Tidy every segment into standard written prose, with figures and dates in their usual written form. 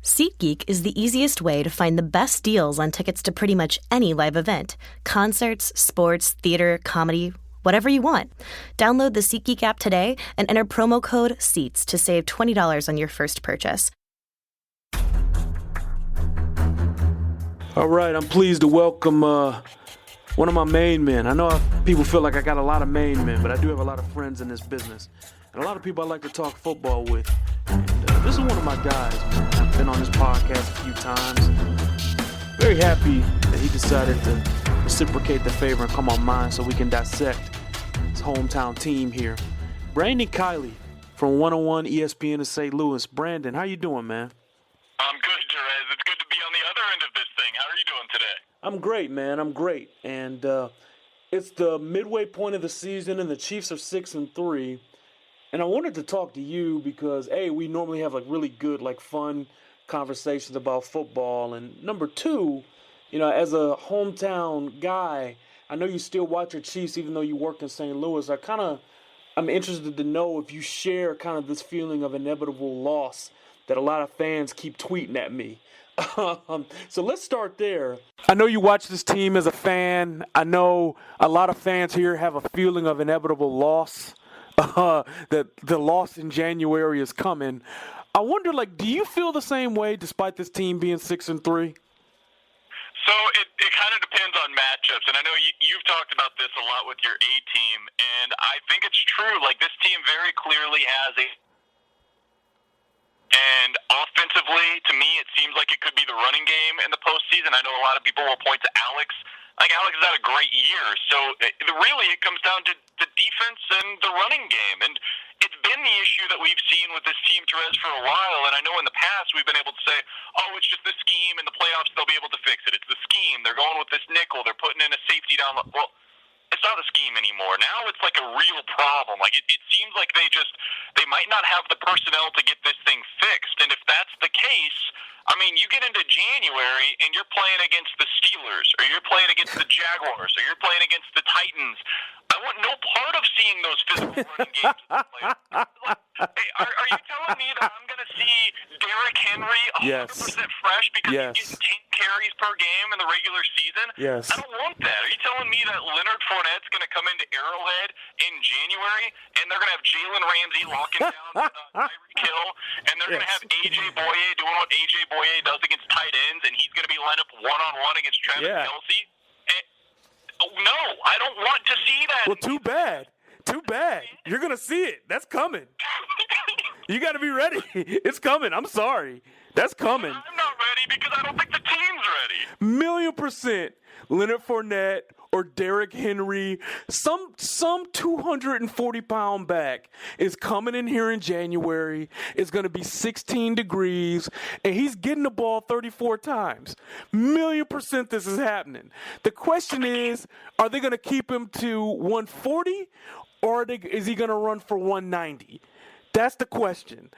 SeatGeek is the easiest way to find the best deals on tickets to pretty much any live event. Concerts, sports, theater, comedy, whatever you want. Download the SeatGeek app today and enter promo code SEATS to save $20 on your first purchase. All right, I'm pleased to welcome one of my main men. I know people feel like I got a lot of main men, but I do have a lot of friends in this business. And a lot of people I like to talk football with. And this is one of my guys, man. I've been on this podcast a few times. Very happy that he decided to reciprocate the favor and come on mine so we can dissect his hometown team here. Brandon Kiley from 101 ESPN in St. Louis. Brandon, how you doing, man? I'm good, Jerez. It's good to be on the other end of this thing. How are you doing today? I'm great, man. I'm great. And it's the midway point of the season, and the Chiefs are 6-3. And I wanted to talk to you because, A, we normally have, really good, fun conversations about football. And number two, as a hometown guy, I know you still watch your Chiefs even though you work in St. Louis. I'm interested to know if you share kind of this feeling of inevitable loss that a lot of fans keep tweeting at me. So let's start there. I know you watch this team as a fan. I know a lot of fans here have a feeling of inevitable loss. That the loss in January is coming. I wonder, do you feel the same way despite this team being 6-3? So it kind of depends on matchups, and I know you've talked about this a lot with your A team, and I think it's true. This team very clearly has and offensively, to me, it seems like it could be the running game in the postseason. I know a lot of people will point to Alex. Alex has had a great year. So really it comes down to the defense and the running game. And it's been the issue that we've seen with this team, Therese, for a while. And I know in the past we've been able to say, oh, it's just the scheme. In the playoffs, they'll be able to fix it. It's the scheme. They're going with this nickel. They're putting in a safety down. Well, it's not a scheme anymore. Now it's a real problem. It seems like they might not have the personnel to get this thing fixed. And if that's the case, you get into January and you're playing against the Steelers, or you're playing against the Jaguars, or you're playing against the Titans. I want no part of seeing those physical running games. Hey, are you telling me that I'm going to see Derrick Henry 100% fresh because he's getting 10 carries per game in the regular season? Yes. I don't want that. Are you telling me that Leonard Fournette's going to come into Arrowhead in January and they're going to have Jalen Ramsey locking down Tyreek Hill, and they're going to have A.J. Boye doing what A.J. Boye does against tight ends, and he's going to be lined up one-on-one against Travis Kelce? No, I don't want to see that. Well, too bad. Too bad. You're going to see it. That's coming. You got to be ready. It's coming. I'm sorry. That's coming. I'm not ready because I don't think the team's ready. 1,000,000% Leonard Fournette or Derrick Henry, some 240-pound back is coming in here in January. It's going to be 16 degrees, and he's getting the ball 34 times. 1,000,000% this is happening. The question is, are they going to keep him to 140, or is he going to run for 190? That's the question.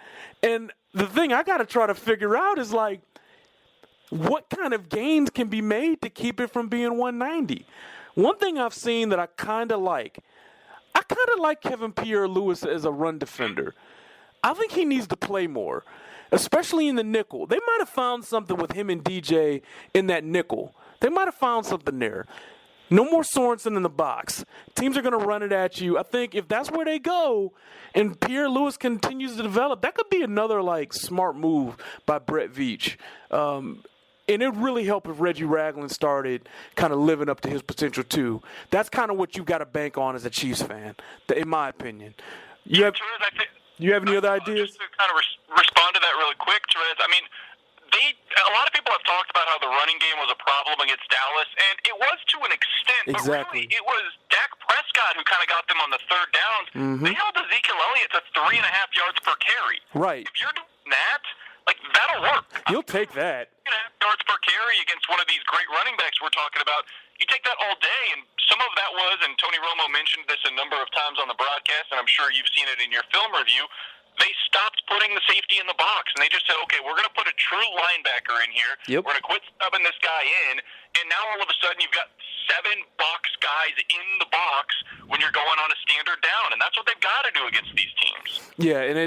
And the thing I got to try to figure out is, what kind of gains can be made to keep it from being 190? One thing I've seen that I kind of like Kevin Pierre-Louis as a run defender. I think he needs to play more, especially in the nickel. They might have found something with him and DJ in that nickel. They might have found something there. No more Sorensen in the box. Teams are going to run it at you. I think if that's where they go and Pierre-Louis continues to develop, that could be another, smart move by Brett Veach. And it would really help if Reggie Ragland started kind of living up to his potential, too. That's kind of what you got to bank on as a Chiefs fan, in my opinion. You have any other ideas? Just to kind of respond to that really quick, Therese, a lot of people have talked about how the running game was a problem against Dallas, and it was to an extent. Exactly. But really, it was Dak Prescott who kind of got them on the third downs. Mm-hmm. They held Ezekiel Elliott to 3.5 yards per carry. Right. If you're doing that, that'll work. You'll take that. 3.5 yards per carry against one of these great running backs we're talking about. You take that all day, and some of that was, and Tony Romo mentioned this a number of times on the broadcast, and I'm sure you've seen it in your film review, they stopped putting the safety in the box, and they just said, okay, we're going to put a true linebacker in here. Yep. We're going to quit stubbing this guy in, and now all of a sudden you've got 7 box guys in the box when you're going on a standard down, and that's what they've got to do against these teams. Yeah, and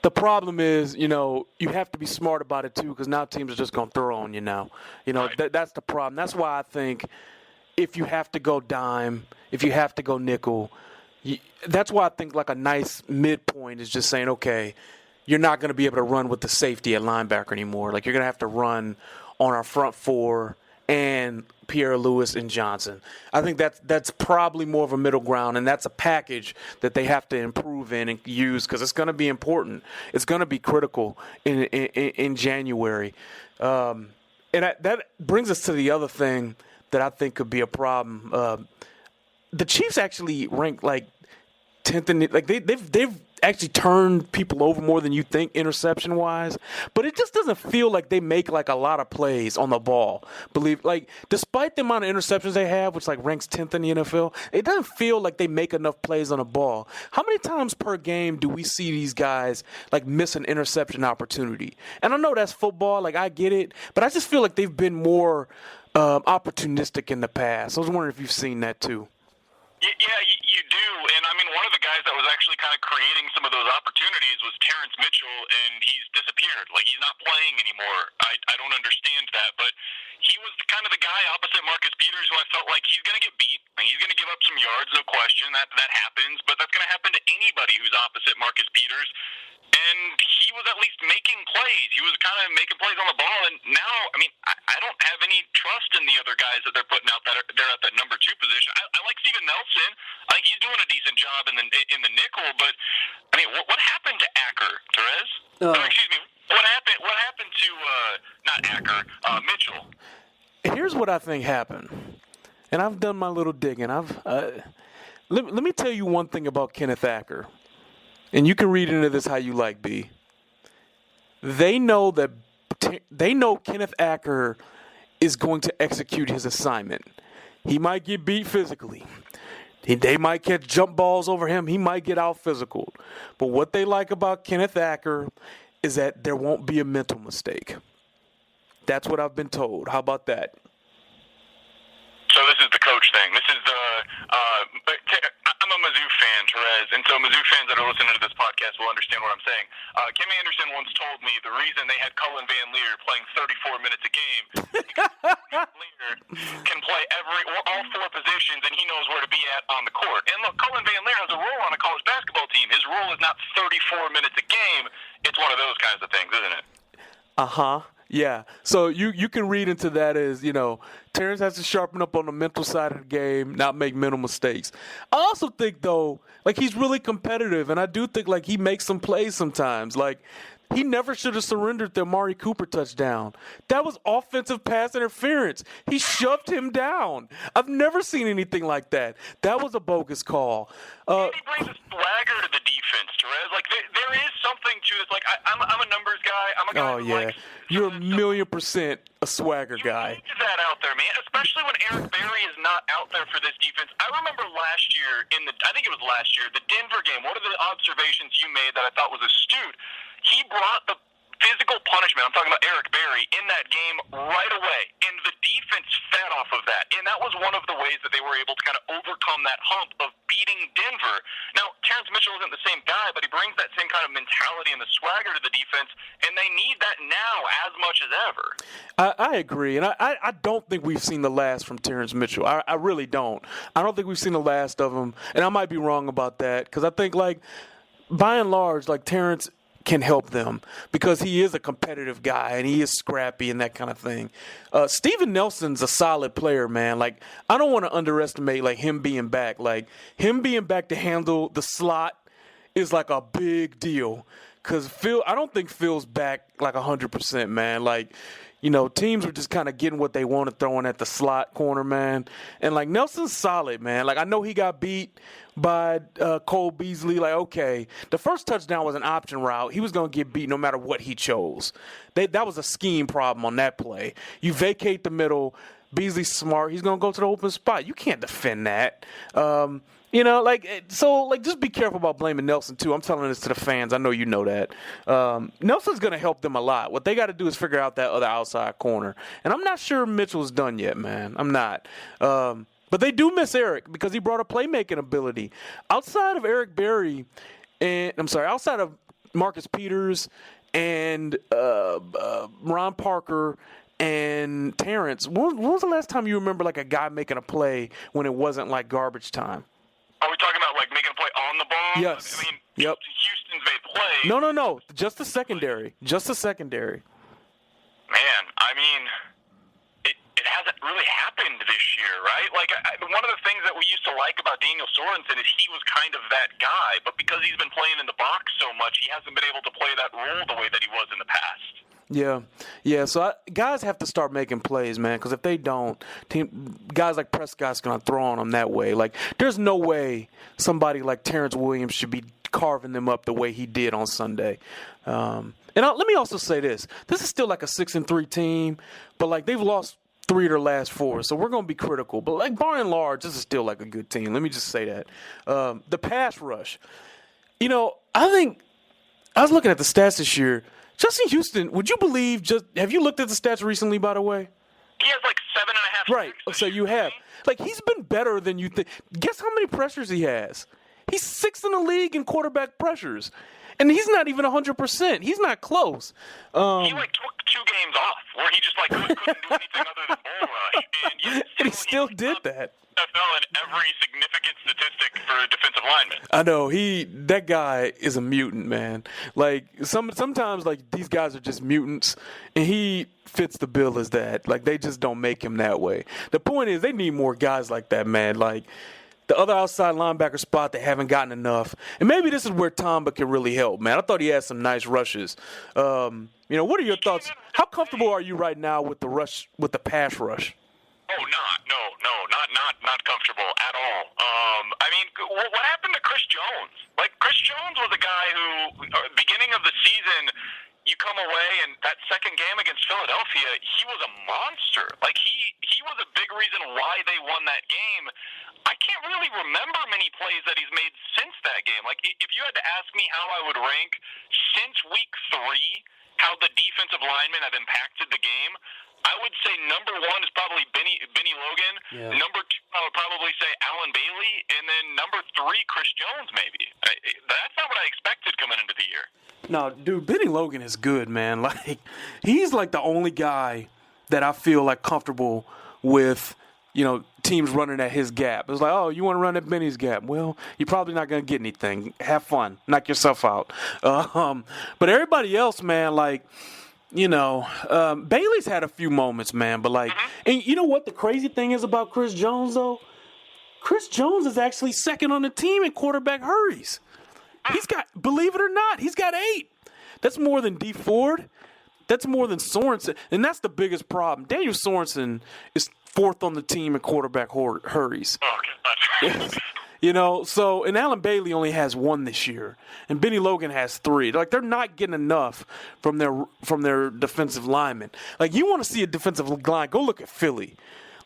The problem is, you have to be smart about it too, because now teams are just going to throw on you now. That's the problem. That's why I think if you have to go dime, if you have to go nickel, that's why I think like a nice midpoint is just saying, okay, you're not going to be able to run with the safety at linebacker anymore. Like, you're going to have to run on our front four and Pierre Lewis and Johnson. I think that's probably more of a middle ground, and that's a package that they have to improve in and use, because it's going to be important. It's going to be critical in January. And that brings us to the other thing that I think could be a problem. The Chiefs actually rank like 10th in they've actually turned people over more than you think interception wise, but it just doesn't feel like they make like a lot of plays on the ball. Despite the amount of interceptions they have, which like ranks 10th in the NFL, it doesn't feel like they make enough plays on the ball. How many times per game do we see these guys like miss an interception opportunity? And I know that's football, like I get it, but I just feel like they've been more opportunistic in the past. I was wondering if you've seen that too. Yeah, you do. And, I mean, one of the guys that was actually kind of creating some of those opportunities was Terrence Mitchell, and he's disappeared. Like, he's not playing anymore. I don't understand that. But he was kind of the guy opposite Marcus Peters who I felt like he's going to get beat. And he's going to give up some yards, no question. That happens. But that's going to happen to anybody who's opposite Marcus Peters. And he was at least making plays. He was kind of making plays on the ball. And now, I mean, I don't have any trust in the other guys that they're putting out that they're at that number 2 position. I like Steven Nelson. I think he's doing a decent job in the nickel. But, I mean, what happened to Acker, Therese? Excuse me. What happened to, not Acker, Mitchell? Here's what I think happened. And I've done my little digging. Let me tell you one thing about Kenneth Acker. And you can read into this how you like, B. They know Kenneth Acker is going to execute his assignment. He might get beat physically. They might catch jump balls over him. He might get out physical. But what they like about Kenneth Acker is that there won't be a mental mistake. That's what I've been told. How about that? So this is the coach thing. This is I'm a Mizzou fan, Therese, and so Mizzou fans that are listening to this podcast will understand what I'm saying. Kim Anderson once told me the reason they had Cullen Van Leer playing 34 minutes a game is because Van Leer can play all 4 positions, and he knows where to be at on the court. And look, Cullen Van Leer has a role on a college basketball team. His role is not 34 minutes a game. It's one of those kinds of things, isn't it? Uh-huh. Yeah, so you can read into that as, Terrence has to sharpen up on the mental side of the game, not make mental mistakes. I also think, though, like, he's really competitive, and I do think, like, he makes some plays sometimes. Like, he never should have surrendered the Amari Cooper touchdown. That was offensive pass interference. He shoved him down. I've never seen anything like that. That was a bogus call. And he brings a swagger to the defense, Therese. Like, there is something to this. Like, I'm a numbers guy. I'm a guy who likes... You're 1,000,000% a swagger guy. You need that out there, man, especially when Eric Berry is not out there for this defense. I remember last year, I think it was last year, the Denver game, one of the observations you made that I thought was astute, he brought the physical punishment, I'm talking about Eric Berry, in that game right away. And the defense fed off of that. And that was one of the ways that they were able to kind of overcome that hump of beating Denver. Now, Terrence Mitchell isn't the same guy, but he brings that same kind of mentality and the swagger to the defense, and they need that now as much as ever. I agree. And I don't think we've seen the last from Terrence Mitchell. I really don't. I don't think we've seen the last of him. And I might be wrong about that, because I think, like, by and large, like, Terrence can help them because he is a competitive guy and he is scrappy and that kind of thing. Steven Nelson's a solid player, man. Like, I don't want to underestimate, like, him being back. Like, him being back to handle the slot is, like, a big deal. Because I don't think Phil's back, like, 100%, man. Like, teams were just kind of getting what they wanted throwing at the slot corner, man. And, like, Nelson's solid, man. Like, I know he got beat by Cole Beasley. Like, okay, the first touchdown was an option route. He was going to get beat no matter what he chose. That was a scheme problem on that play. You vacate the middle. Beasley's smart. He's going to go to the open spot. You can't defend that. Just be careful about blaming Nelson, too. I'm telling this to the fans. I know you know that. Nelson's going to help them a lot. What they got to do is figure out that other outside corner. And I'm not sure Mitchell's done yet, man. I'm not. But they do miss Eric because he brought a playmaking ability. Outside of Eric Berry, outside of Marcus Peters and Ron Parker and Terrence. When was the last time you remember like a guy making a play when it wasn't like garbage time? Are we talking about like making a play on the ball? Yes. I mean, Yep. Houston's made plays. No. Just the secondary. Man, I mean, it hasn't really happened this year, right? Like, one of the things that we used to like about Daniel Sorensen is he was kind of that guy, but because he's been playing in the box so much, he hasn't been able to play that role the way that he was in the past. Yeah. So guys have to start making plays, man, because if they don't, guys like Prescott's going to throw on them that way. Like, there's no way somebody like Terrence Williams should be carving them up the way he did on Sunday. Let me also say this. This is still like a 6-3 team, but like they've lost 3 of their last 4, so we're going to be critical. But like by and large, this is still like a good team. Let me just say that. The pass rush. I think I was looking at the stats this year. Justin Houston, would you believe have you looked at the stats recently, by the way? He has like 7.5 Right. So you have. Like, he's been better than you think. Guess how many pressures he has? He's 6th in the league in quarterback pressures. And he's not even 100%. He's not close. He like took 2 games off where he just like couldn't do anything other than bull rush. And he still did that. NFL in every significant statistic for a defensive lineman. I know that guy is a mutant, man. Like sometimes like these guys are just mutants, and he fits the bill as that. Like they just don't make him that way. The point is they need more guys like that, man. Like the other outside linebacker spot, they haven't gotten enough, and maybe this is where Tamba can really help, man. I thought he had some nice rushes. What are your thoughts? How comfortable are you right now with the pass rush? Oh, not comfortable at all. I mean, what happened to Chris Jones? Like, Chris Jones was a guy who, beginning of the season, you come away, and that second game against Philadelphia, he was a monster. Like, he was a big reason why they won that game. I can't really remember many plays that he's made since that game. Like, if you had to ask me how I would rank since week 3, how the defensive linemen have impacted the game, I would say number 1 is probably Benny Logan. Yeah. Number 2, I would probably say Alan Bailey. And then number 3, Chris Jones, maybe. That's not what I expected coming into the year. No, dude, Benny Logan is good, man. Like, he's like the only guy that I feel like comfortable with, teams running at his gap. It's like, oh, you want to run at Benny's gap? Well, you're probably not going to get anything. Have fun. Knock yourself out. But everybody else, man, like, Bailey's had a few moments, man, but like, and you know what the crazy thing is about Chris Jones, though? Chris Jones is actually second on the team in quarterback hurries. He's got, believe it or not, he's got 8. That's more than D Ford. That's more than Sorensen. And that's the biggest problem. Daniel Sorensen is 4th on the team in quarterback hurries. And Alan Bailey only has 1 this year, and Benny Logan has 3. Like, they're not getting enough from their defensive linemen. Like, you want to see a defensive line, go look at Philly.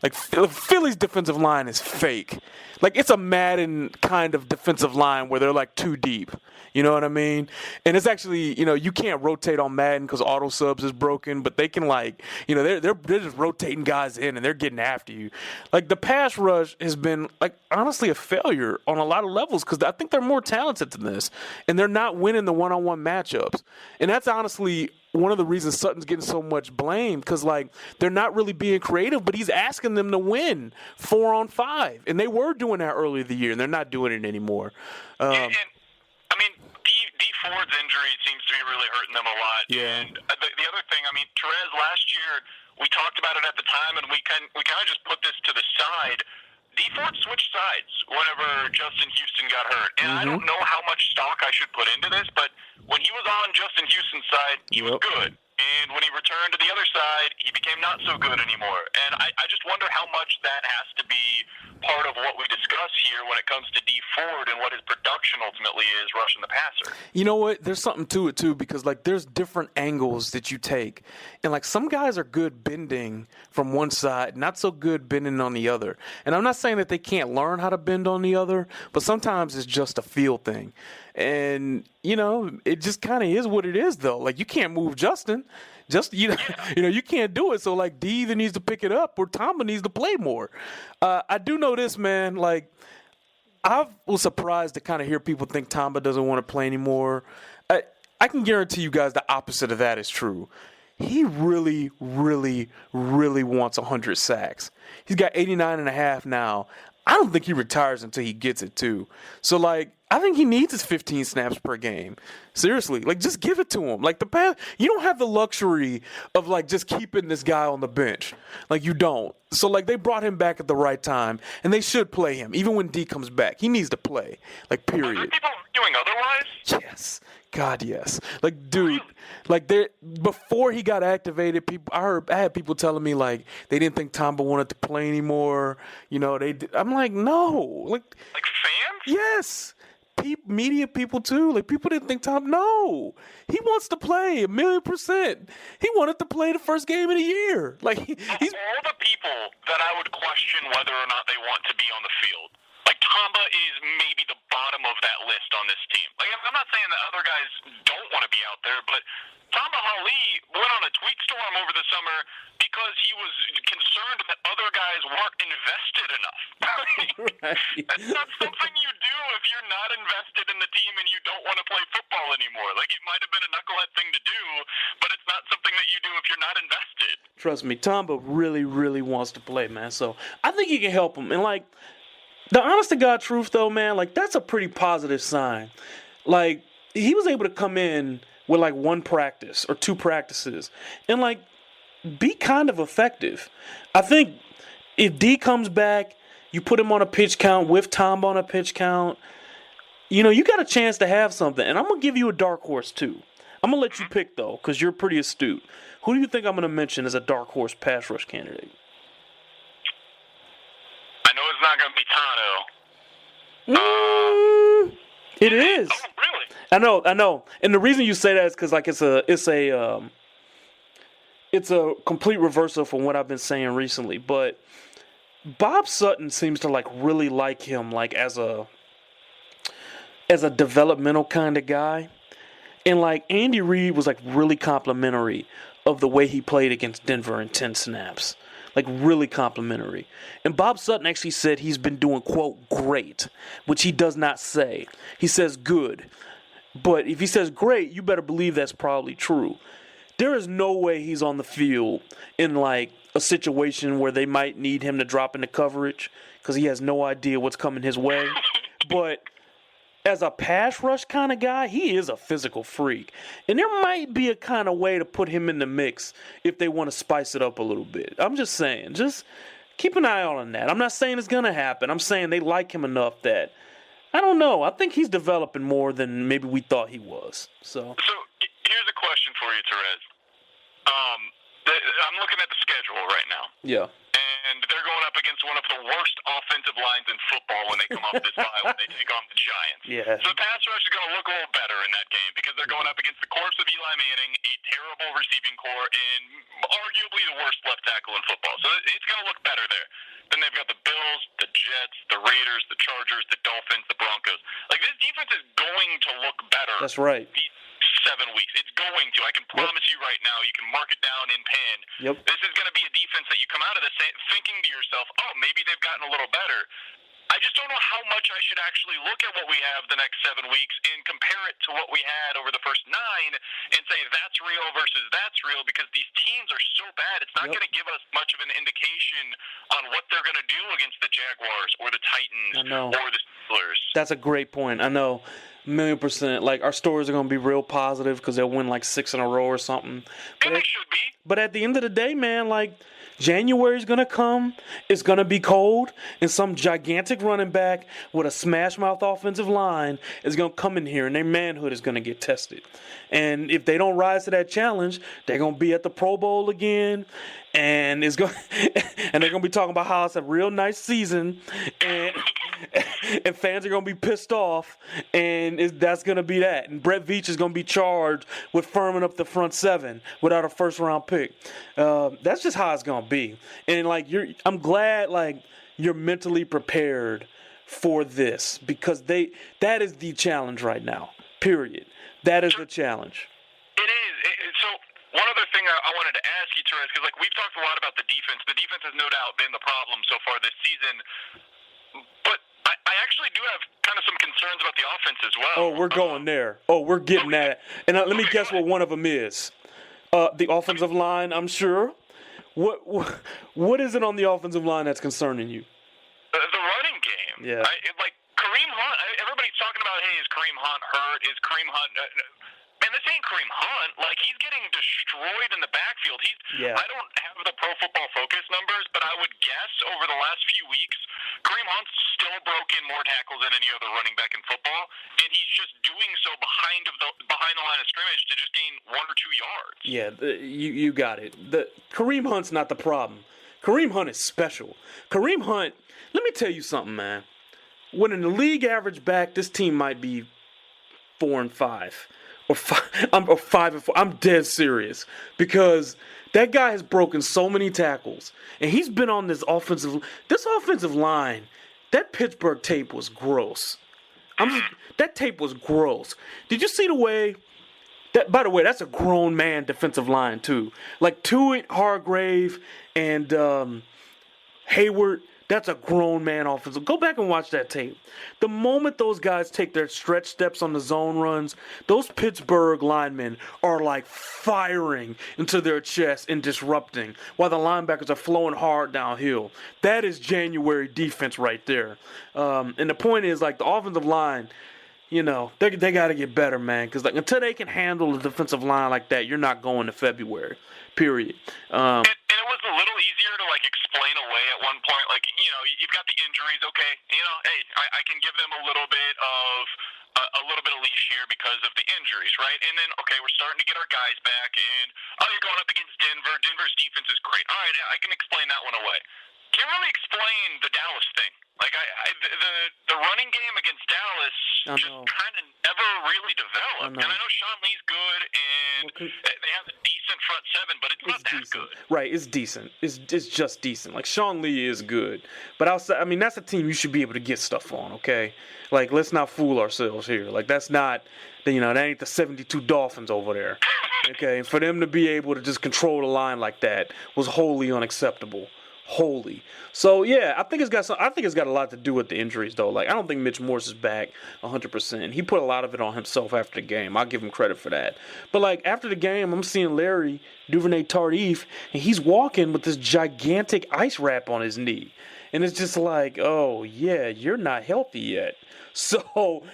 Like, Philly's defensive line is fake. Like, it's a Madden kind of defensive line where they're like 2 deep. You know what I mean? And it's actually, you can't rotate on Madden because auto subs is broken, but they can they're just rotating guys in and they're getting after you. Like, the pass rush has been like honestly a failure on a lot of levels because I think they're more talented than this, and they're not winning the one-on-one matchups. And that's honestly one of the reasons Sutton's getting so much blame because like they're not really being creative, but he's asking them to win 4-on-5, and they were doing that earlier in the year, and they're not doing it anymore. D Ford's injury seems to be really hurting them a lot. Yeah. And the other thing, Therese, last year we talked about it at the time, and we kind of just put this to the side. D Ford switched sides whenever Justin Houston got hurt, and I don't know how much stock I should put into this, but when he was on Justin Houston's side, he was good. And when he returned to the other side, he became not so good anymore. And I just wonder how much that has to be part of what we discuss here when it comes to D Ford and what his production ultimately is rushing the passer. You know what? There's something to it, too, because, like, there's different angles that you take. And, like, some guys are good bending from one side, not so good bending on the other. And I'm not saying that they can't learn how to bend on the other, but sometimes it's just a feel thing. And, it just kind of is what it is, though. Like, you can't move Justin. You can't do it. So, like, D either needs to pick it up or Tamba needs to play more. I do know this, man. Like, I was surprised to kind of hear people think Tamba doesn't want to play anymore. I can guarantee you guys the opposite of that is true. He really, really, really wants 100 sacks. He's got 89.5 now. I don't think he retires until he gets it, too. So, like, I think he needs his 15 snaps per game. Seriously, like, just give it to him. Like, you don't have the luxury of, like, just keeping this guy on the bench. Like, you don't. So, like, they brought him back at the right time, and they should play him. Even when D comes back, he needs to play. Like, period. Are people doing otherwise? Yes. God, yes. Like, dude, like, before he got activated, I had people telling me, like, they didn't think Tamba wanted to play anymore. You know, I'm like, no. Like fans? Yes. Media people, too. Like, people didn't think no. He wants to play 1,000,000%. He wanted to play the first game of the year. Like, he's all the people that I would question whether or not they want to be on the field. Like, Tamba is maybe the bottom of that list on this team. Like, I'm not saying that other guys don't want to be out there, but Tamba Hali went on a tweet storm over the summer because he was concerned that other guys weren't invested enough. Right. That's not something you do if you're not invested in the team and you don't want to play football anymore. Like, it might have been a knucklehead thing to do, but it's not something that you do if you're not invested. Trust me, Tamba really, really wants to play, man. So I think he can help him. And, like, the honest to God truth, though, man, like, that's a pretty positive sign. Like, he was able to come in with, like, 1 practice or 2 practices and, like, be kind of effective. I think if D comes back, you put him on a pitch count with Tamba on a pitch count, you know, you got a chance to have something. And I'm going to give you a dark horse, too. I'm going to let you pick, though, because you're pretty astute. Who do you think I'm going to mention as a dark horse pass rush candidate? I know it's not going to be Tano. It is. Oh, really? I know. And the reason you say that is because, like, it's a complete reversal from what I've been saying recently. But Bob Sutton seems to, like, really like him, like, as a developmental kind of guy. And, like, Andy Reid was, like, really complimentary of the way he played against Denver in 10 snaps. Like, really complimentary. And Bob Sutton actually said he's been doing, quote, great, which he does not say. He says good. But if he says great, you better believe that's probably true. There is no way he's on the field in, like, a situation where they might need him to drop into coverage because he has no idea what's coming his way. But as a pass rush kind of guy, he is a physical freak. And there might be a kind of way to put him in the mix if they want to spice it up a little bit. I'm just saying, just keep an eye on that. I'm not saying it's going to happen. I'm saying they like him enough that, I don't know, I think he's developing more than maybe we thought he was. So here's a question for you, Therese. I'm looking at the schedule right now. Yeah. And they're going up against one of the worst offensive lines in football when they come off this bye when they take on the Giants. Yeah. So the pass rush is going to look a little better in that game because they're going up against the corpse of Eli Manning, a terrible receiving core, and arguably the worst left tackle in football. So it's going to look better there. Then they've got the Bills, the Jets, the Raiders, the Chargers, the Dolphins, the Broncos. Like, this defense is going to look better. That's right. These 7 weeks. It's going to. I can promise you right now. You can mark it down in pen. Yep. This is going to be a defense that you come out of this thinking to yourself, oh, maybe they've gotten a little better. I just don't know how much I should actually look at what we have the next 7 weeks and compare it to what we had over the first 9 and say that's real versus that's real because these teams are so bad. It's not going to give us much of an indication on what they're going to do against the Jaguars or the Titans or the Steelers. That's a great point. I know. 1,000,000%. Like, our stories are going to be real positive because they'll win like 6 in a row or something. And they should be. But at the end of the day, man, like, January's going to come. It's going to be cold. And some gigantic running back with a smash-mouth offensive line is going to come in here, and their manhood is going to get tested. And if they don't rise to that challenge, they're going to be at the Pro Bowl again. And they're going to be talking about how it's a real nice season. And fans are going to be pissed off, and that's going to be that. And Brett Veach is going to be charged with firming up the front 7 without a first-round pick. That's just how it's going to be. And, like, I'm glad, like, you're mentally prepared for this because that is the challenge right now, period. That is the challenge. It is. So one other thing I wanted to ask you, Therese, because, like, we've talked a lot about the defense. The defense has no doubt been the problem so far this season. But I actually do have kind of some concerns about the offense as well. Oh, we're going there. Oh, we're getting that. And let me guess what one of them is. The offensive line, I'm sure. What is it on the offensive line that's concerning you? The running game. Yeah. Like Kareem Hunt, everybody's talking about, hey, is Kareem Hunt hurt? Is Kareem Hunt... Man, this ain't Kareem Hunt. Like, he's getting destroyed in the backfield. I don't have the Pro Football Focus numbers, but I would guess over the last few weeks, Kareem Hunt's still broken more tackles than any other running back in football, and he's just doing so behind the line of scrimmage to just gain 1 or 2 yards. Yeah, you got it. Kareem Hunt's not the problem. Kareem Hunt is special. Kareem Hunt, let me tell you something, man. When in the league average back, this team might be 4-5. Or 5-4. I'm dead serious because that guy has broken so many tackles, and he's been on this offensive line. That Pittsburgh tape was gross. That tape was gross. Did you see the way? By the way, that's a grown man defensive line too. Like Tuitt, Hargrave, and Hayward. That's a grown man offensive. Go back and watch that tape. The moment those guys take their stretch steps on the zone runs, those Pittsburgh linemen are like firing into their chest and disrupting while the linebackers are flowing hard downhill. That is January defense right there. And the point is, like, the offensive line, you know, they got to get better, man. Because like, until they can handle a defensive line like that, you're not going to February, period. And it was a little easier to, like, explain away at one point. Like, you know, you've got the injuries, okay. You know, hey, I can give them a little bit of leash here because of the injuries, right? And then, okay, we're starting to get our guys back, and, you're going up against Denver. Denver's defense is great. All right, I can explain that one away. Can't really explain the Dallas thing. Like, the running game against Dallas just kind of never really developed. And I know Sean Lee's good, and they have a decent front seven, but it's not that good. Right, it's decent. It's just decent. Like, Sean Lee is good. But I mean, that's a team you should be able to get stuff on, okay? Like, let's not fool ourselves here. Like, that's not, you know, that ain't the 72 Dolphins over there. Okay, and for them to be able to just control the line like that was wholly unacceptable. Wholly. So yeah, I think it's got a lot to do with the injuries though. Like, I don't think Mitch Morse is back 100%. He put a lot of it on himself after the game. I'll give him credit for that. But like, after the game, I'm seeing Larry Duvernay-Tardif, and he's walking with this gigantic ice wrap on his knee. And it's just like, oh yeah, you're not healthy yet. So,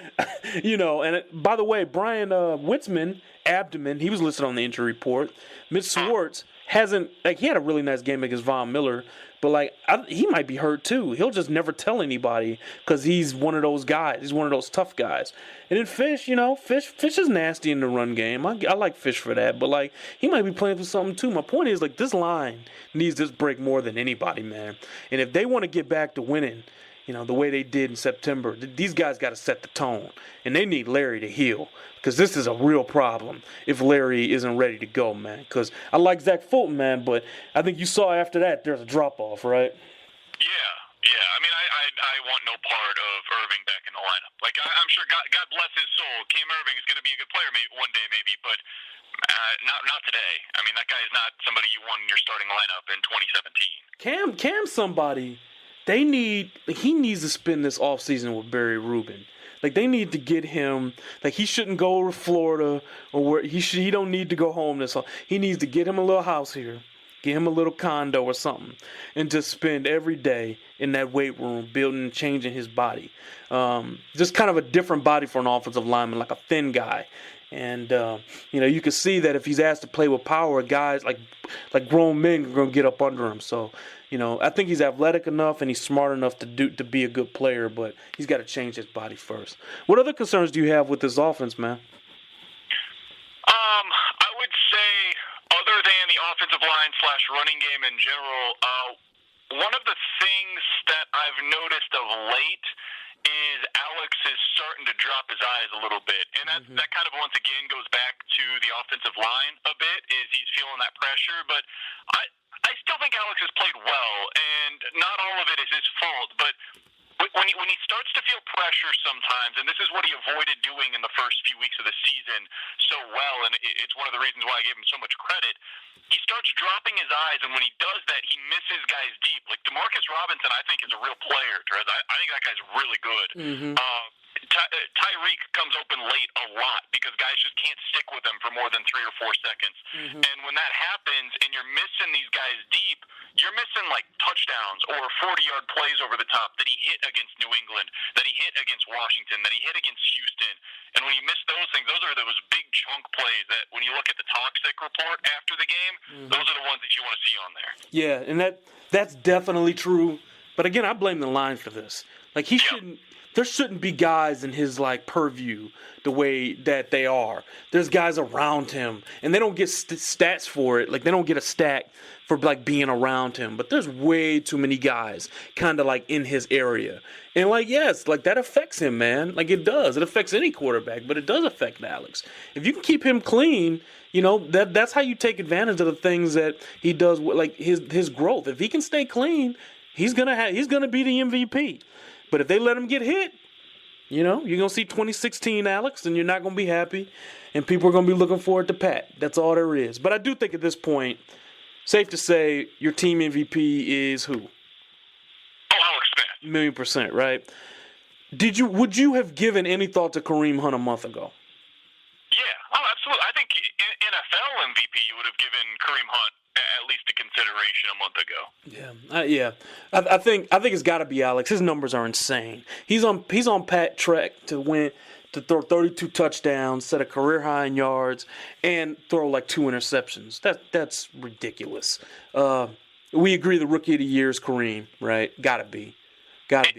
you know, and by the way, Brian Witzman, abdomen, he was listed on the injury report. Mitch Schwartz hasn't, like, he had a really nice game against Von Miller, but like, he might be hurt too. He'll just never tell anybody because he's one of those guys. He's one of those tough guys. And then Fish, you know, Fish is nasty in the run game. I like Fish for that, but like, he might be playing for something too. My point is, like, this line needs this break more than anybody, man. And if they want to get back to winning, you know, the way they did in September, these guys got to set the tone. And they need Larry to heal, because this is a real problem if Larry isn't ready to go, man. Because I like Zach Fulton, man, but I think you saw after that there's a drop-off, right? Yeah. I mean, I want no part of Irving back in the lineup. Like, I'm sure, God bless his soul, Cam Irving is going to be a good player one day maybe, but not today. I mean, that guy is not somebody you want in your starting lineup in 2017. Cam's somebody... he needs to spend this offseason with Barry Rubin. Like, they need to get him, like, he shouldn't go to Florida or where he don't need to go home this fall. He needs to get him a little house here, get him a little condo or something, and just spend every day in that weight room building and changing his body. Just kind of a different body for an offensive lineman, like a thin guy. And, you know, you can see that if he's asked to play with power, guys like grown men are going to get up under him. So, you know, I think he's athletic enough and he's smart enough to be a good player, but he's got to change his body first. What other concerns do you have with this offense, man? I would say, other than the offensive line / running game in general, one of the things that I've noticed of late is Alex is starting to drop his eyes a little bit. And that kind of, once again, goes back to the offensive line a bit, is he's feeling that pressure. But I still think Alex has played well, and not all of it is his fault. But when he starts to feel pressure sometimes, and this is what he avoided doing in the first few weeks of the season so well, and it's one of the reasons why I gave him so much credit. He starts dropping his eyes, and when he does that, he misses guys deep. Like DeMarcus Robinson, I think is a real player. Terez. I think that guy's really good. Mm-hmm. Tyreek comes open late a lot because guys just can't stick with him for more than 3 or 4 seconds. Mm-hmm. And when that happens and you're missing these guys deep, you're missing like touchdowns or 40-yard plays over the top that he hit against New England, that he hit against Washington, that he hit against Houston. And when you miss those things, those are those big chunk plays that when you look at the toxic report after the game, mm-hmm. those are the ones that you want to see on there. Yeah, and that's definitely true. But again, I blame the line for this. Like there shouldn't be guys in his like purview the way that they are. There's guys around him, and they don't get stats for it. Like they don't get a stat for like being around him. But there's way too many guys kind of like in his area, and like yes, like that affects him, man. Like it does. It affects any quarterback, but it does affect Alex. If you can keep him clean, you know that's how you take advantage of the things that he does, like his growth. If he can stay clean, he's gonna be the MVP. But if they let him get hit, you know, you're going to see 2016 Alex, and you're not going to be happy, and people are going to be looking forward to Pat. That's all there is. But I do think at this point, safe to say your team MVP is who? Alex Smith. 1,000,000%, right? Would you have given any thought to Kareem Hunt a month ago? Yeah, absolutely. I think NFL MVP you would have given Kareem Hunt at least a consideration a month ago. Yeah. I think it's got to be Alex. His numbers are insane. He's on Pat track to throw 32 touchdowns, set a career high in yards, and throw like 2 interceptions. That's ridiculous. We agree the rookie of the year is Kareem, right? Gotta be. It would have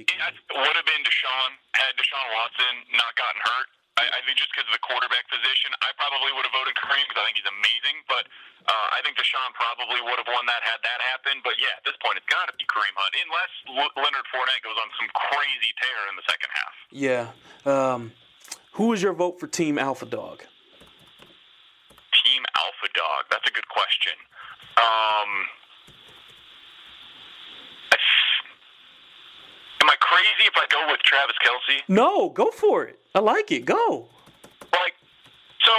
been Deshaun had Deshaun Watson not gotten hurt. I think just because of the quarterback position, I probably would have voted Kareem because I think he's amazing. But I think Deshaun probably would have won that had that happened. But yeah, at this point, it's got to be Kareem Hunt, unless Leonard Fournette goes on some crazy tear in the second half. Yeah. Who is your vote for Team Alpha Dog? Team Alpha Dog. That's a good question. Am I crazy if I go with Travis Kelce? No, go for it. I like it. Go. So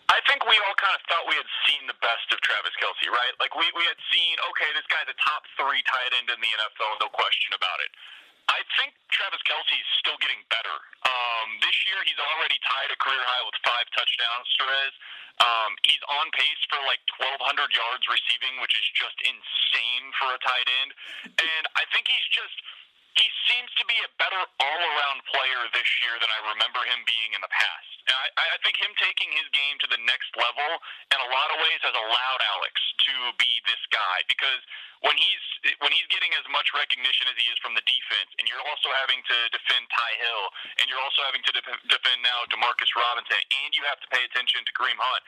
I think we all kind of thought we had seen the best of Travis Kelce, right? Like we had seen, okay, this guy's a top 3 tight end in the NFL, no question about it. I think Travis Kelce's still getting better. This year he's already tied a career high with 5 touchdowns, Terez. He's on pace for like 1,200 yards receiving, which is just insane for a tight end. And I think he seems to be a better all-around player this year than I remember him being in the past. And I think him taking his game to the next level in a lot of ways has allowed Alex to be this guy, because when he's getting as much recognition as he is from the defense, and you're also having to defend Ty Hill, and you're also having to defend now DeMarcus Robinson, and you have to pay attention to Kareem Hunt,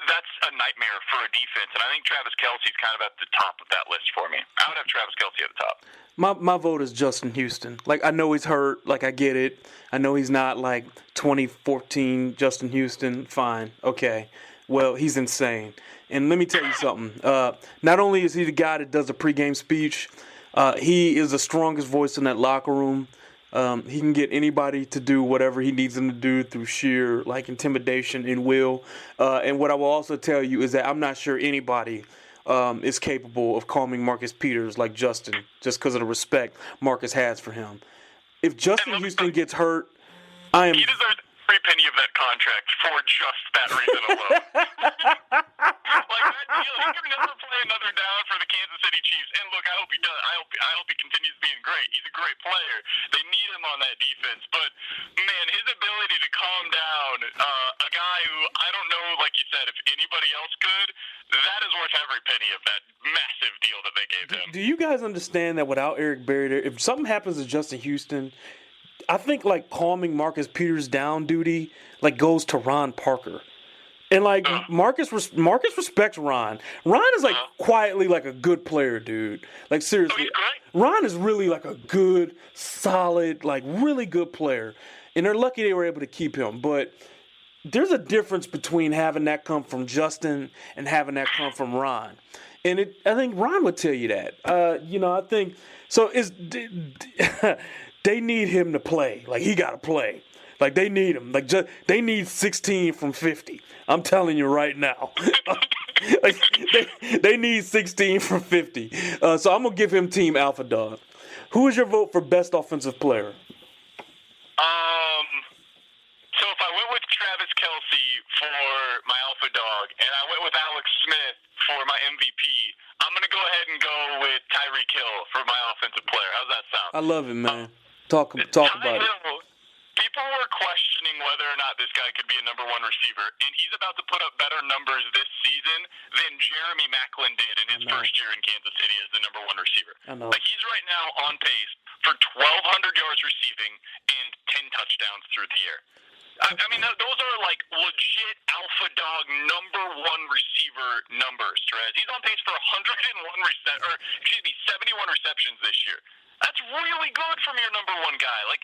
that's a nightmare for a defense, and I think Travis Kelce's kind of at the top of that list for me. I would have Travis Kelce at the top. My vote is Justin Houston. Like, I know he's hurt. Like, I get it. I know he's not like 2014 Justin Houston. Fine. Okay. Well, he's insane. And let me tell you something. Not only is he the guy that does the pregame speech, he is the strongest voice in that locker room. He can get anybody to do whatever he needs them to do through sheer like intimidation and will. And what I will also tell you is that I'm not sure anybody is capable of calming Marcus Peters like Justin, just because of the respect Marcus has for him. If Justin Houston gets hurt, He deserves every penny of that contract for just that reason alone. Like that deal, he can never play another down for the Kansas City Chiefs. And look, I hope he does. I hope he continues being great. He's a great player. They need him on that defense. But man, his ability to calm down a guy who I don't know, like you said, if anybody else could, that is worth every penny of that massive deal that they gave him. Do you guys understand that without Eric Berry there, if something happens to Justin Houston, I think like calming Marcus Peters down duty like goes to Ron Parker. And like Marcus respects Ron. Ron is like quietly like a good player, dude. Like seriously, Ron is really like a good, solid, like really good player. And they're lucky they were able to keep him. But there's a difference between having that come from Justin and having that come from Ron. And I think Ron would tell you that. I think so. They need him to play. Like, he got to play. Like, they need him. Like, they need 16 from 50. I'm telling you right now. Like, they need 16 from 50. So I'm gonna give him Team Alpha Dog. Who is your vote for best offensive player? So if I went with Travis Kelce for my Alpha Dog, and I went with Alex Smith for my MVP, I'm going to go ahead and go with Tyreek Hill for my offensive player. How's that sound? I love it, man. Talk about it. People were questioning whether or not this guy could be a number one receiver, and he's about to put up better numbers this season than Jeremy Maclin did in his first year in Kansas City as the number one receiver. I know. Like, he's right now on pace for 1,200 yards receiving and 10 touchdowns through the air. I mean, those are like legit alpha dog number one receiver numbers, Trez. He's on pace for 71 receptions this year. That's really good from your number one guy. Like,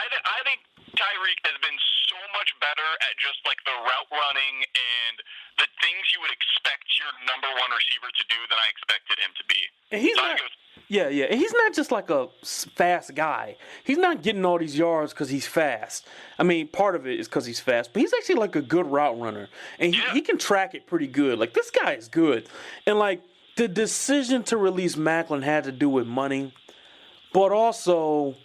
I think Tyreek has been so much better at just like the route running and the things you would expect your number one receiver to do than I expected him to be. And he's not. Yeah. And he's not just like a fast guy. He's not getting all these yards because he's fast. I mean, part of it is because he's fast, but he's actually like a good route runner. And he can track it pretty good. Like, this guy is good. And, like, the decision to release Maclin had to do with money. But also,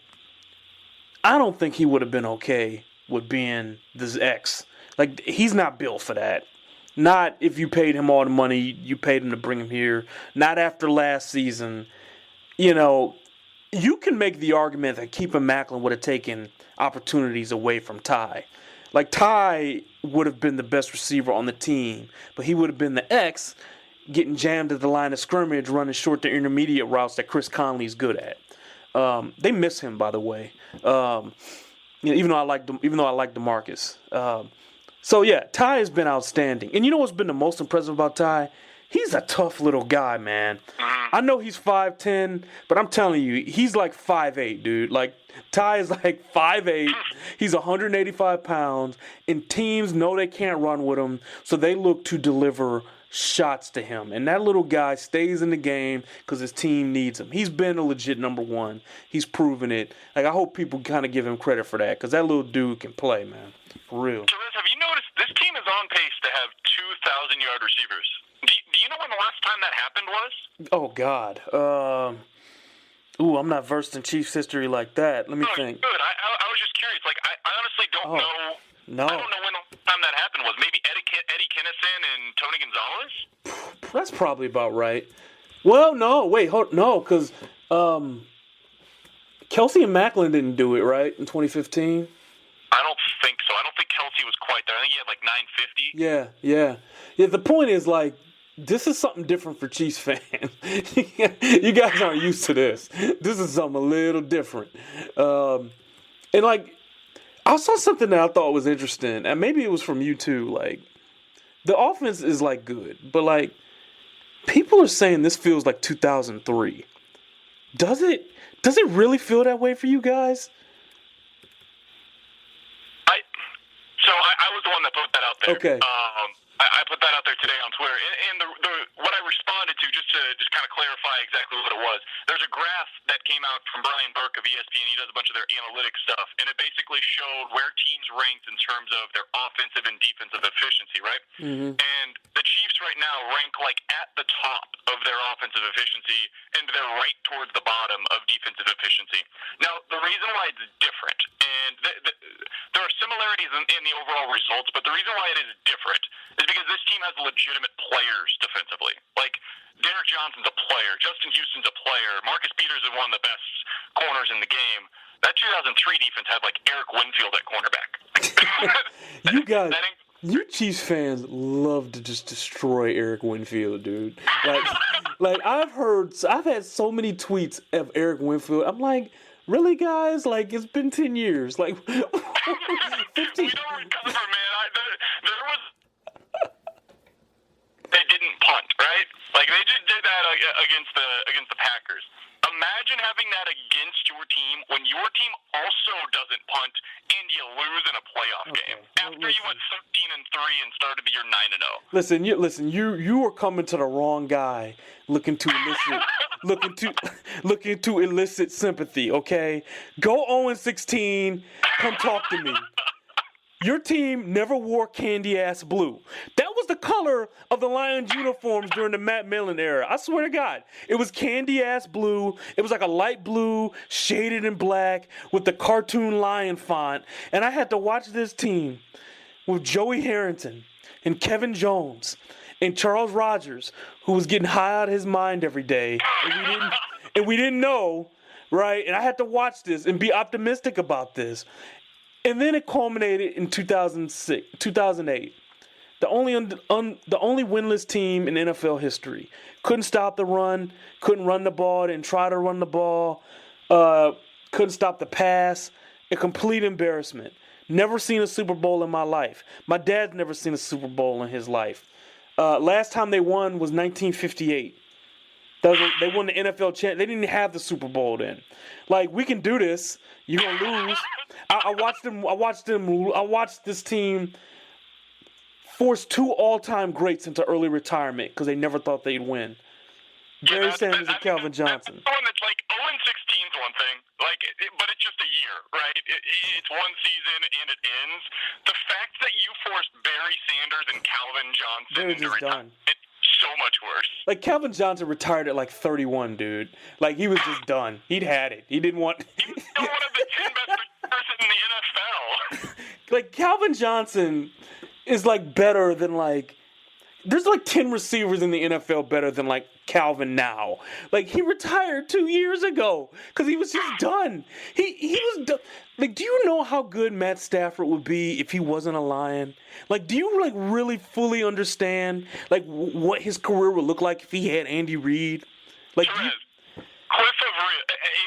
I don't think he would have been okay with being this X. Like, he's not built for that. Not if you paid him all the money you paid him to bring him here. Not after last season. You know, you can make the argument that keeping Maclin would have taken opportunities away from Ty. Like, Ty would have been the best receiver on the team, but he would have been the X getting jammed at the line of scrimmage, running short to intermediate routes that Chris Conley's good at. They miss him, by the way. Even though I like DeMarcus. So yeah, Ty has been outstanding. And you know what's been the most impressive about Ty? He's a tough little guy, man. I know he's 5'10", but I'm telling you, he's like 5'8", dude. Like, Ty is like 5'8". He's 185 pounds, and teams know they can't run with him, so they look to deliver shots to him. And that little guy stays in the game because his team needs him. He's been a legit number one. He's proven it. Like, I hope people kind of give him credit for that because that little dude can play, man. For real. Therese, have you noticed this team is on pace to have 2,000-yard receivers? Do you know when the last time that happened was? Oh, God. I'm not versed in Chiefs history like that. Let me think. Good. I was just curious. Like, I honestly don't know. No. I don't know when the last time that happened was. Maybe Eddie Kinnison and Tony Gonzalez? That's probably about right. Well, no. Wait, no, because Kelce and Maclin didn't do it, right, in 2015? I don't think so. I don't think Kelce was quite there. I think he had like 950. Yeah. The point is, like, this is something different for Chiefs fans. You guys aren't used to this. This is something a little different. And, like, I saw something that I thought was interesting, and maybe it was from you too. Like, the offense is, like, good, but, like, people are saying this feels like 2003. Does it really feel that way for you guys? I was the one that put that out there. Okay. I put that out there today on Twitter, and what I responded to, just to kind of clarify exactly what it was, there's a graph that came out from Brian Burke of ESPN. He does a bunch of their analytics stuff, and it basically showed where teams ranked in terms of their offensive and defensive efficiency, right? Mm-hmm. And the Chiefs right now rank like at the top of their offensive efficiency, and they're right towards the bottom of defensive efficiency. Now, the reason why it's different, and there are similarities in the overall results, but the reason why it is different is because this team has legitimate players defensively. Like, Derrick Johnson's a player. Justin Houston's a player. Marcus Peters is one of the best corners in the game. That 2003 defense had, like, Eric Winfield at cornerback. You guys, you Chiefs fans love to just destroy Eric Winfield, dude. Like I've had so many tweets of Eric Winfield. I'm like, really, guys? Like, it's been 10 years. Like, 15. We don't recover, man. There was... They didn't punt, right? Like, they just did that against the Packers. Imagine having that against your team when your team also doesn't punt and you lose in a playoff game. After year you went 13-3 and started the year 9-0. Listen, you are coming to the wrong guy looking to elicit sympathy, okay? Go 0-16, come talk to me. Your team never wore candy-ass blue. That was the color of the Lions uniforms during the Matt Millen era. I swear to God. It was candy-ass blue. It was like a light blue, shaded in black, with the cartoon lion font. And I had to watch this team with Joey Harrington and Kevin Jones and Charles Rogers, who was getting high out of his mind every day. And we didn't know, right? And I had to watch this and be optimistic about this. And then it culminated in 2008. The only winless team in NFL history. Couldn't stop the run, couldn't run the ball, didn't try to run the ball, couldn't stop the pass. A complete embarrassment. Never seen a Super Bowl in my life. My dad's never seen a Super Bowl in his life. Last time they won was 1958. They won the NFL champ. They didn't have the Super Bowl then. Like, we can do this. You're gonna lose. I watched this team force 2 all-time greats into early retirement because they never thought they'd win. Barry Sanders and Calvin Johnson. That's one that's like 0-16 is one thing, but it's just a year, right? It's one season and it ends. The fact that you forced Barry Sanders and Calvin Johnson into retirement, it's so much worse. Like, Calvin Johnson retired at like 31, dude. Like, he was just done. He'd had it. He didn't want. He was still one of the 10 best receivers in the NFL. Like, Calvin Johnson is like better than like. There's like 10 receivers in the NFL better than like Calvin now. Like, he retired 2 years ago because he was just done. He was done. Like, do you know how good Matt Stafford would be if he wasn't a Lion? Like, do you like really fully understand like what his career would look like if he had Andy Reid? Like, Cliff of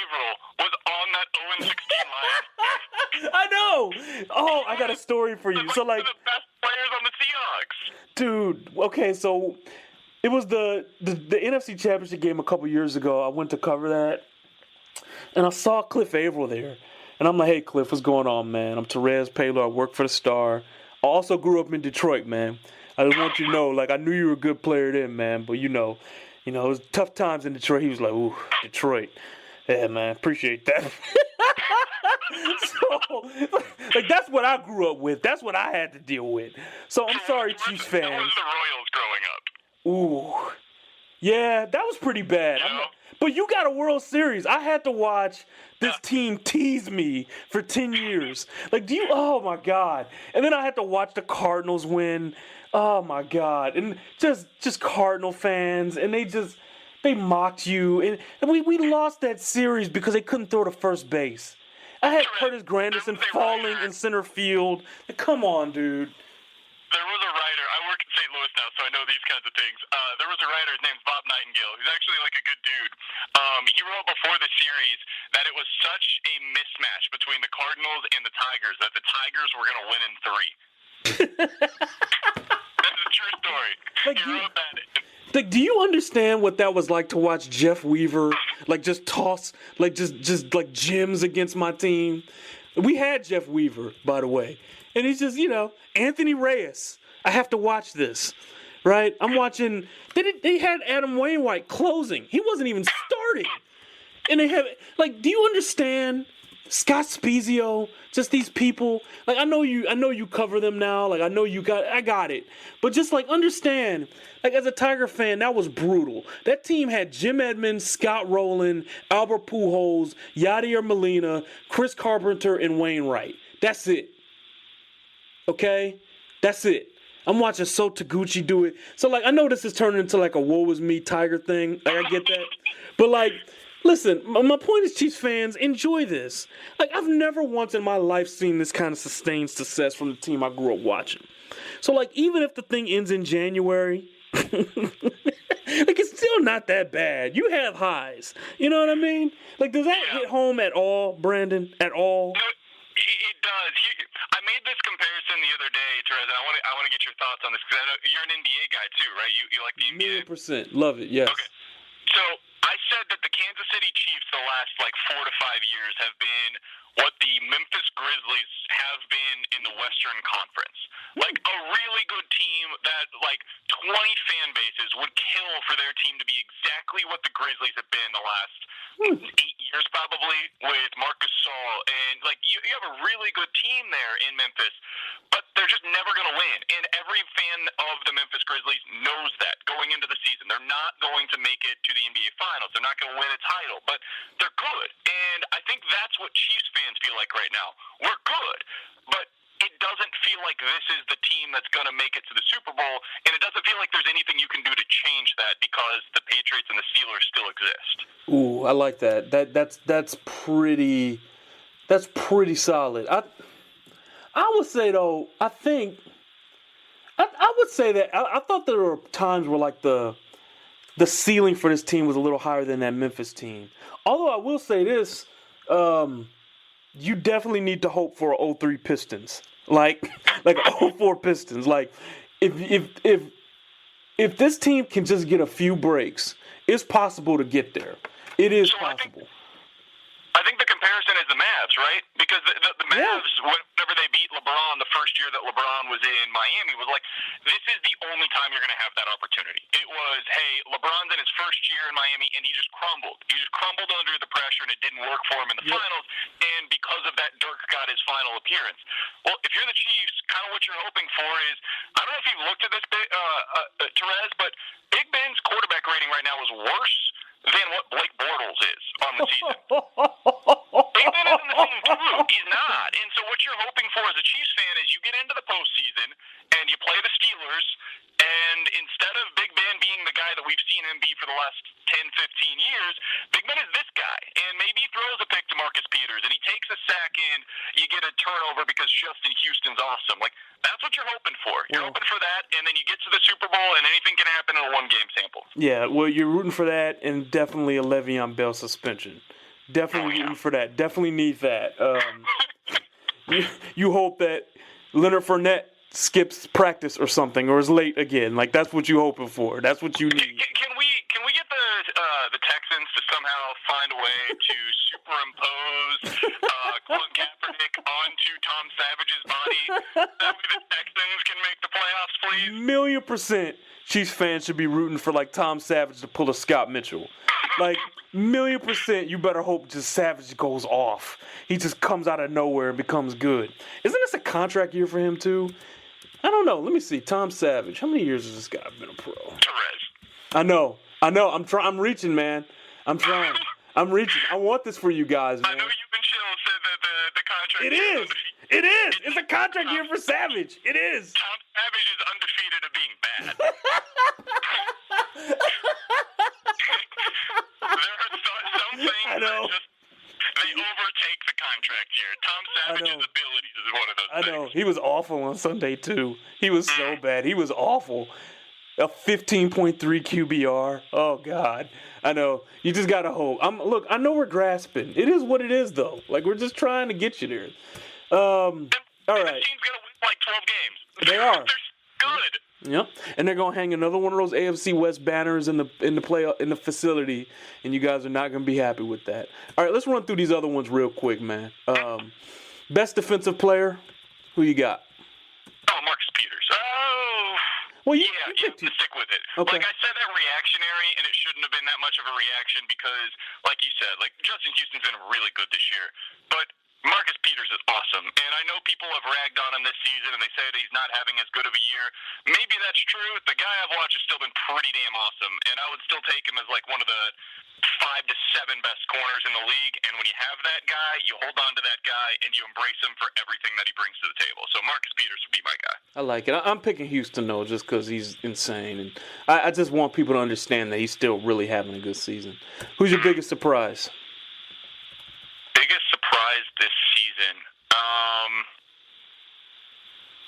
Averill was on that 0-16 line. I know. Oh, I got a story for you. So like, the best players on the Seahawks. Dude, okay, so it was the NFC Championship game a couple years ago. I went to cover that, and I saw Cliff Averill there. And I'm like, hey, Cliff, what's going on, man? I'm Therese Paylor. I work for the Star. I also grew up in Detroit, man. I just want you to know, like, I knew you were a good player then, man. But, you know, it was tough times in Detroit. He was like, ooh, Detroit. Yeah, man, appreciate that. So, like, that's what I grew up with. That's what I had to deal with. So I'm sorry, Chiefs fans. That was the Royals growing up. Ooh. Yeah, that was pretty bad. But you got a World Series. I had to watch this team tease me for 10 years. Like, oh my God. And then I had to watch the Cardinals win. Oh my God. And just Cardinal fans. And they mocked you. And we lost that series because they couldn't throw to first base. I had Curtis Granderson falling in center field. Like, come on, dude. There was a writer. I work in St. Louis now, so I know these kinds of things. There was a writer. His name's Bob Nightingale. He's actually like a good dude. He wrote before the series that it was such a mismatch between the Cardinals and the Tigers that the Tigers were going to win in 3. That's a true story. He wrote that. Like, do you understand what that was like to watch Jeff Weaver, like, just toss, like, just like gems against my team? We had Jeff Weaver, by the way. And he's just, Anthony Reyes. I have to watch this, right? I'm watching. They had Adam Wainwright closing. He wasn't even starting. And they have, like, do you understand? Scott Spezio, just these people. Like, I know you cover them now. Like, I got it. But just, like, understand, like, as a Tiger fan, that was brutal. That team had Jim Edmonds, Scott Rowland, Albert Pujols, Yadier Molina, Chris Carpenter, and Wainwright. That's it. Okay? That's it. I'm watching So Taguchi do it. So, like, I know this is turning into, like, a woe is me Tiger thing. Like, I get that. But, like, listen, my point is, Chiefs fans, enjoy this. Like, I've never once in my life seen this kind of sustained success from the team I grew up watching. So, like, even if the thing ends in January, like, it's still not that bad. You have highs. You know what I mean? Like, does that hit home at all, Brandon? At all? It does. I made this comparison the other day, Terez, and I want to get your thoughts on this because I know you're an NBA guy too, right? You like the NBA? 1,000,000%. Love it, yes. Okay. So I said that the Kansas City Chiefs the last like 4 to 5 years have been what the Memphis Grizzlies have been in in the Western Conference. Like a really good team that like 20 fan bases would kill for their team to be exactly what the Grizzlies have been the last 8 years probably with Marc Gasol. And like you have a really good team there in Memphis, but they're just never going to win. And every fan of the Memphis Grizzlies knows that going into the season. They're not going to make it to the NBA Finals. They're not going to win a title, but they're good. And I think that's what Chiefs fans feel like right now. We're good, but it doesn't feel like this is the team that's going to make it to the Super Bowl, and it doesn't feel like there's anything you can do to change that because the Patriots and the Steelers still exist. Ooh, I like that. That's pretty solid. I would say though, I would say that I thought there were times where like the ceiling for this team was a little higher than that Memphis team. Although I will say this, you definitely need to hope for an 03 Pistons, like 04 Pistons. Like if this team can just get a few breaks, it's possible to get there. It is possible. I think the comparison is the Mavs, right? Because the Mavs, whenever they beat LeBron the first year that LeBron was in Miami, was like, this is the only time you're going to have that opportunity. It was, hey, LeBron's in his first year in Miami, and he just crumbled. He just crumbled under the pressure, and it didn't work for him in the finals. And because of that, Dirk got his final appearance. Well, if you're the Chiefs, kind of what you're hoping for is, I don't know if you've looked at this, Therese, but Big Ben's quarterback rating right now is worse than what Blake Bortles is on the season. Big Ben isn't the same too. He's not. And so what you're hoping for as a Chiefs fan is you get into the postseason and you play the Steelers, and instead of Big Ben being the guy that we've seen him be for the last 10, 15 years, Big Ben is this guy. And maybe he throws a pick to Marcus Peters, and he takes a sack and you get a turnover because Justin Houston's awesome. Like, that's what you're hoping for. You're hoping for that, and then you get to the Super Bowl, and anything can happen in a one-game sample. Yeah, well, you're rooting for that, and definitely a Le'Veon Bell suspension. Definitely rooting for that. Definitely need that. You hope that Leonard Fournette skips practice or something, or is late again. Like, that's what you're hoping for. That's what you need. Can we get the Texans to somehow find a way to superimpose Colin Kaepernick onto Tom Savage's body? That way the Texans can make the playoffs, please? 1,000,000% Chiefs fans should be rooting for, like, Tom Savage to pull a Scott Mitchell. Like, 1,000,000% you better hope just Savage goes off. He just comes out of nowhere and becomes good. Isn't this a contract year for him, too? I don't know. Let me see. Tom Savage. How many years has this guy been a pro? Therese. I know. I'm reaching, man. I'm trying. I'm reaching. I want this for you guys, man. I know you've been chill said that the contract It is. It is. It's a contract year for Savage. It is. Tom Savage is undefeated of being bad. There are some things I know. that just they overtake the contract year. Tom Savage's abilities is one of those I things. know. He was awful on Sunday, too. He was so bad. He was awful. A 15.3 QBR. Oh, God. I know. You just got to hope. Look, I know we're grasping. It is what it is, though. Like, we're just trying to get you there. All right. The team's going to win like 12 games. They are. They're good. Yep, and they're gonna hang another one of those AFC West banners in the facility, and you guys are not gonna be happy with that. All right, let's run through these other ones real quick, man. Best defensive player, who you got? Oh, Marcus Peters. Oh, well, you have to stick with it. Okay. Like I said, that reactionary, and it shouldn't have been that much of a reaction because, like you said, like Justin Houston's been really good this year, but Marcus Peters is awesome, and I know people have ragged on him this season, and they say that he's not having as good of a year. Maybe that's true. The guy I've watched has still been pretty damn awesome, and I would still take him as like one of the 5 to 7 best corners in the league, and when you have that guy, you hold on to that guy, and you embrace him for everything that he brings to the table. So Marcus Peters would be my guy. I like it. I'm picking Houston, though, just because he's insane, and I just want people to understand that he's still really having a good season. Who's your biggest surprise? Biggest surprise this season?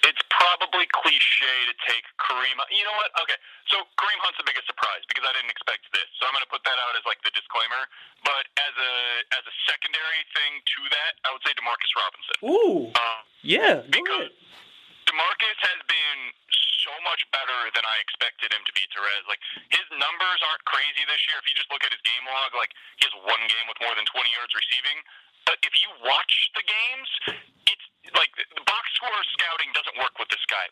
It's probably cliche to take Kareem. You know what? Okay, so Kareem Hunt's the biggest surprise because I didn't expect this. So I'm going to put that out as like the disclaimer. But as a secondary thing to that, I would say DeMarcus Robinson. Ooh, yeah, because DeMarcus has been so much better than I expected him to be, Therese. Like, his numbers aren't crazy this year. If you just look at his game log, like, he has one game with more than 20 yards receiving. if you watch the games, it's like the box score scouting doesn't work with this guy.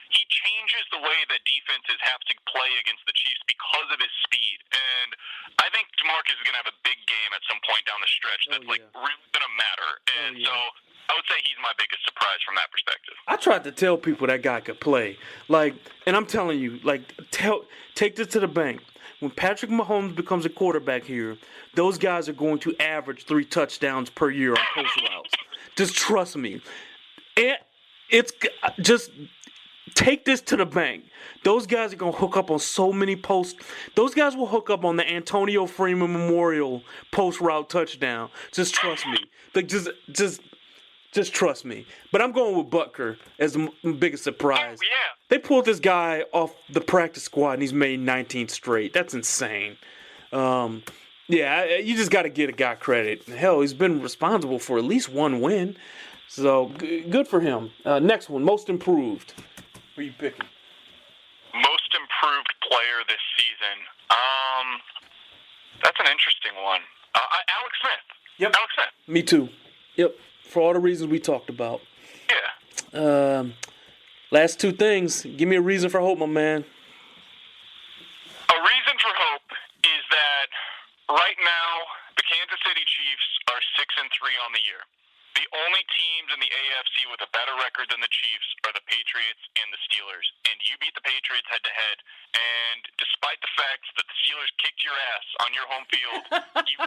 He changes the way that defenses have to play against the Chiefs because of his speed. And I think DeMarcus is going to have a big game at some point down the stretch that's like really going to matter. And so I would say he's my biggest surprise from that perspective. I tried to tell people that guy could play. And I'm telling you, take this to the bank. When Patrick Mahomes becomes a quarterback here, those guys are going to average 3 touchdowns per year on post routes. Just trust me. It's just take this to the bank. Those guys are going to hook up on so many posts. Those guys will hook up on the Antonio Freeman Memorial post route touchdown. Just trust me. Just trust me. But I'm going with Butker as the biggest surprise. Oh, yeah. They pulled this guy off the practice squad, and he's made 19 straight. That's insane. You just got to give a guy credit. Hell, he's been responsible for at least one win. So, good for him. Next one, most improved. Who are you picking? Most improved player this season. That's an interesting one. Alex Smith. Yep. Alex Smith. Me too. Yep. For all the reasons we talked about. Yeah. Last 2 things. Give me a reason for hope, my man. A reason for hope is that right now the Kansas City Chiefs are 6-3 on the year. The only teams in the AFC with a better record than the Chiefs are the Patriots and the Steelers. And you beat the Patriots head-to-head. And despite the fact that the Steelers kicked your ass on your home field, you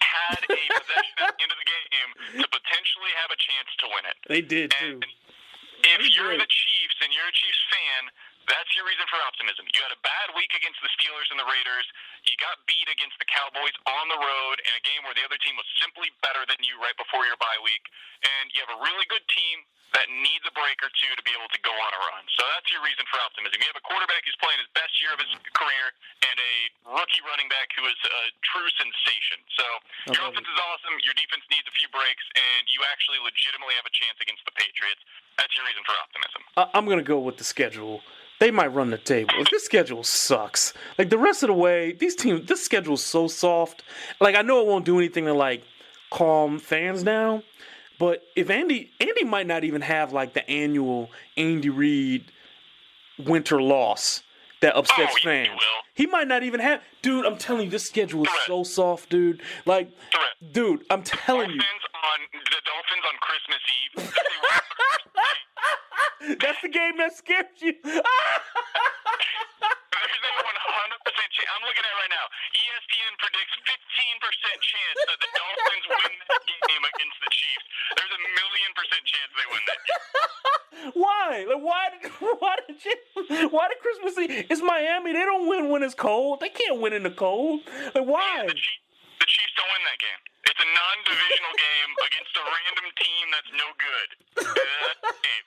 had a possession at the end of the game to potentially have a chance to win it. They did, too. And if you're the Chiefs and you're a Chiefs fan, that's your reason for optimism. You had a bad week against the Steelers and the Raiders. You got beat against the Cowboys on the road in a game where the other team was simply better than you right before your bye week. And you have a really good team that needs a break or two to be able to go on a run. So that's your reason for optimism. You have a quarterback who's playing his best year of his career and a rookie running back who is a true sensation. So your offense is awesome. Your defense needs a few breaks, and you actually legitimately have a chance against the Patriots. That's your reason for optimism. I'm going to go with the schedule. They might run the table. If this schedule sucks, the rest of the way, this schedule's so soft. I know it won't do anything to, calm fans down. But if Andy might not even have, the annual Andy Reid winter loss that upsets fans. He might not even have. Dude, I'm telling you, this schedule is so soft, dude. Dude, I'm telling you. The Dolphins on Christmas Eve. That's the game that scares you. There's a 100% chance. I'm looking at it right now. ESPN predicts 15% chance that the Dolphins win that game against the Chiefs. There's a 1,000,000% chance they win that game. Why? Why did Christmas Eve? It's Miami. They don't win when it's cold. They can't win in the cold. Why? The Chiefs don't win that game. It's a non-divisional game against a random team that's no good. That's the game.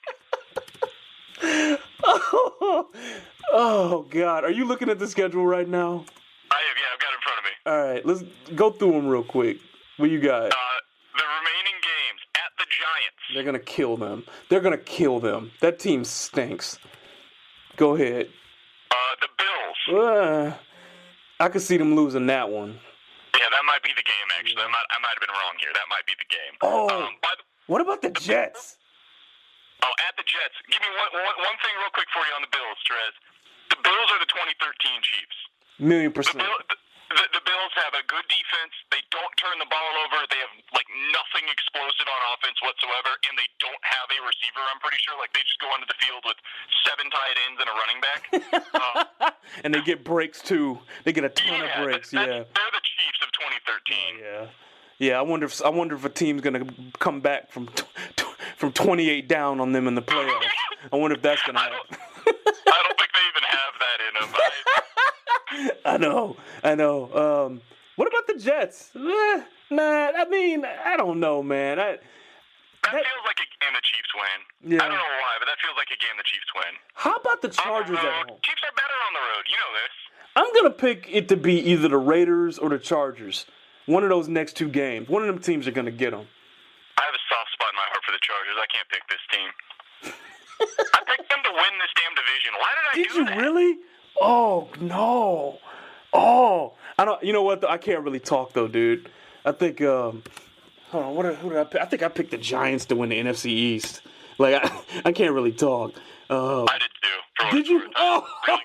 Oh, God. Are you looking at the schedule right now? I have, yeah. I've got it in front of me. All right. Let's go through them real quick. What you got? The remaining games at the Giants. They're going to kill them. That team stinks. Go ahead. The Bills. I could see them losing that one. Yeah, that might be the game, actually. I might have been wrong here. That might be the game. Oh, what about the Jets? Oh, at the Jets. Give me one thing real quick for you on the Bills, Trez. The Bills are the 2013 Chiefs. 1,000,000%. The Bills have a good defense. They don't turn the ball over. They have, nothing explosive on offense whatsoever, and they don't have a receiver, I'm pretty sure. They just go onto the field with 7 tight ends and a running back. And they get breaks, too. They get a ton of breaks, They're the Chiefs of 2013. Yeah, I wonder if a team's going to come back from 28 down on them in the playoffs. I wonder if that's going to happen. I don't think they even have that in them. I know. What about the Jets? I don't know, man. That feels like a game the Chiefs win. Yeah. I don't know why, but that feels like a game the Chiefs win. How about the Chargers at home? Chiefs are better on the road. You know this. I'm going to pick it to be either the Raiders or the Chargers. One of those next 2 games. One of them teams are going to get them. I have a soft spot in my heart for the Chargers. I can't pick this team. I picked them to win this damn division. Why did I do that? Did you really? Oh, no. Oh, I don't. You know what? I can't really talk, though, dude. I think Hold on, who did I pick? I think I picked the Giants to win the NFC East. Like, I can't really talk. I did too. Did you? Oh! Really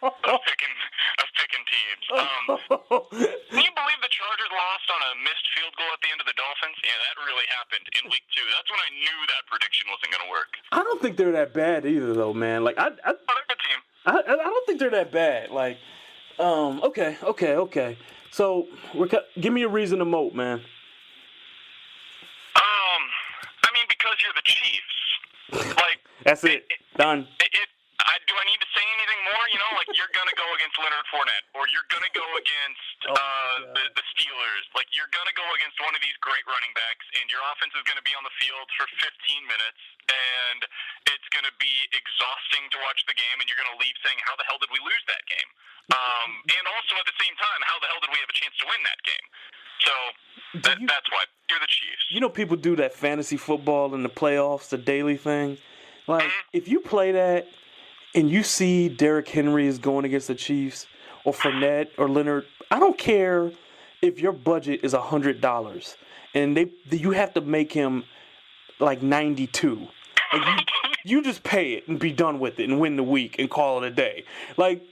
of picking teams. Can you believe the Chargers lost on a missed field goal at the end of the Dolphins? Yeah, that really happened in week 2. That's when I knew that prediction wasn't going to work. I don't think they're that bad either, though, man. Like, They're a good team. I don't think they're that bad. Like, okay. So, give me a reason to moat, man. I mean, because you're the Chiefs. Like, that's it. Done. Do I need to say anything more? You know, like, you're going to go against Leonard Fournette, or you're going to go against the Steelers. Like, you're going to go against one of these great running backs, and your offense is going to be on the field for 15 minutes, and it's going to be exhausting to watch the game, and you're going to leave saying, how the hell did we lose that game? And also, at the same time, how the hell did we have a chance to win that game? So, that's why. You're the Chiefs. You know, people do that fantasy football in the playoffs, the daily thing. Like, if you play that, and you see Derrick Henry is going against the Chiefs, or Fournette, or Leonard, I don't care if your budget is $100, and you have to make him like 92. Like you just pay it and be done with it and win the week and call it a day. Like,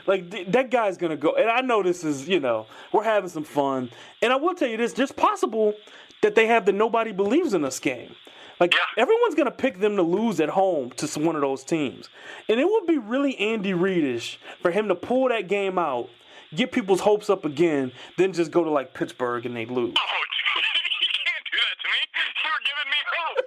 that guy's gonna go. And I know this is, we're having some fun. And I will tell you this: it's possible that they have the nobody believes in us game. Like, everyone's going to pick them to lose at home to one of those teams. And it would be really Andy Reid-ish for him to pull that game out, get people's hopes up again, then just go to, like, Pittsburgh and they lose. Oh, you can't do that to me. You're giving me hope.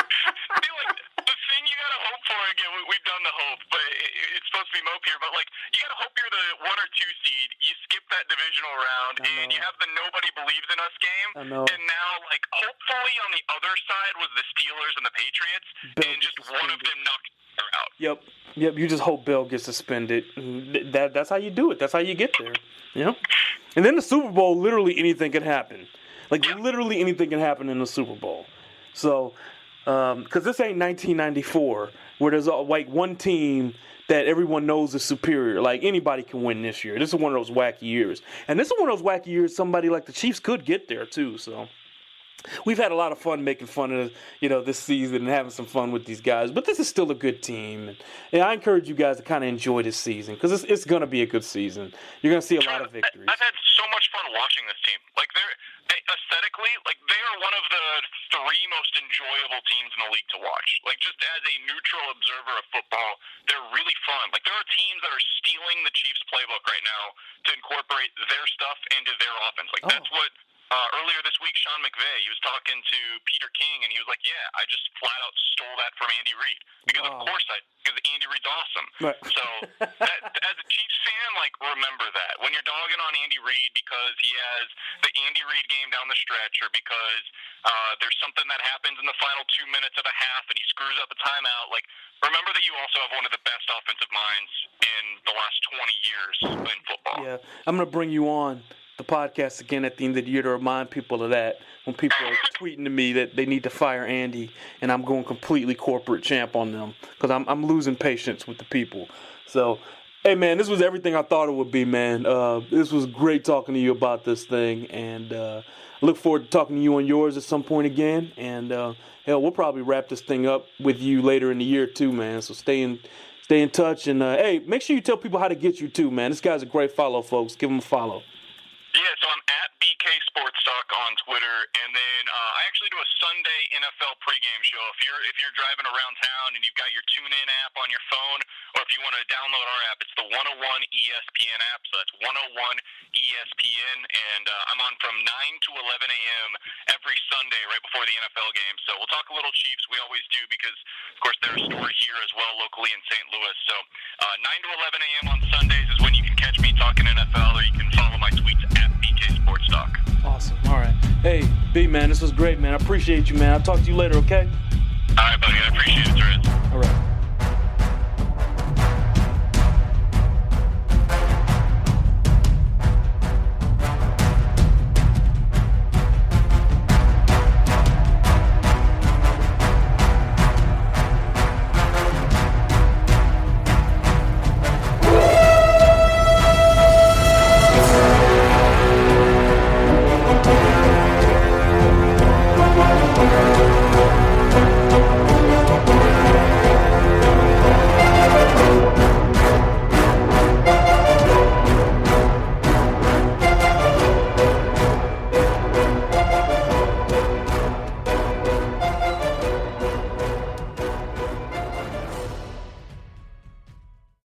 I feel like the thing you got to hope for, again, we've done the hope, but it's supposed to be Mope here, but, like, you got to hope you're the 1 or 2 seed. You skip that divisional round, and you have the nobody believes in us game. I know. And now, like, hopefully on the other side was the Steelers and the Patriots, and just one of them knocked her out. Yep. You just hope Bell gets suspended. That's how you do it. That's how you get there. And then the Super Bowl, literally anything can happen. Literally anything can happen in the Super Bowl. So, because this ain't 1994, where there's one team that everyone knows is superior. Like, anybody can win this year. This is one of those wacky years. And this is one of those wacky years somebody like the Chiefs could get there, too. So, we've had a lot of fun making fun of, this season and having some fun with these guys. But this is still a good team. And I encourage you guys to kind of enjoy this season, because it's going to be a good season. You're going to see a lot of victories. I've had so much fun watching this team. Like, aesthetically, like, they are one of the 3 most enjoyable teams in the league to watch. Like, just as a neutral observer of football, they're really fun. Like, there are teams that are stealing the Chiefs playbook right now to incorporate their stuff into their offense. Like, that's what earlier this week, Sean McVay, he was talking to Peter King, and he was like, yeah, I just flat out stole that from Andy Reid. Because, of course, because Andy Reid's awesome. Right. So, as a Chiefs fan, like, remember that. When you're dogging on Andy Reid because he has the Andy Reid game down the stretch, or because there's something that happens in the final 2 minutes of a half and he screws up a timeout, like, remember that you also have one of the best offensive minds in the last 20 years in football. Yeah, I'm going to bring you on the podcast again at the end of the year to remind people of that, when people are tweeting to me that they need to fire Andy, and I'm going completely corporate champ on them, because I'm losing patience with the people. So, hey, man, this was everything I thought it would be, man. This was great talking to you about this thing, and I look forward to talking to you on yours at some point again, and hell, we'll probably wrap this thing up with you later in the year too, man. So stay in touch, and hey, make sure you tell people how to get you too, man. This guy's a great follow, folks. Give him a follow. Yeah, so I'm at BK Sports Talk on Twitter, and then I actually do a Sunday NFL pregame show. If you're driving around town and you've got your TuneIn app on your phone, or if you want to download our app, it's the 101 ESPN app. So that's 101 ESPN, and I'm on from 9 to 11 a.m. every Sunday right before the NFL game. So we'll talk a little Chiefs. We always do, because, of course, they're a store here as well locally in St. Louis. So 9 to 11 a.m. on Sundays is when you can catch me talking NFL, or you can follow my tweets at BK Sports Talk. Awesome. All right. Hey, B, man, this was great, man. I appreciate you, man. I'll talk to you later, okay? All right, buddy. I appreciate it, Terrence.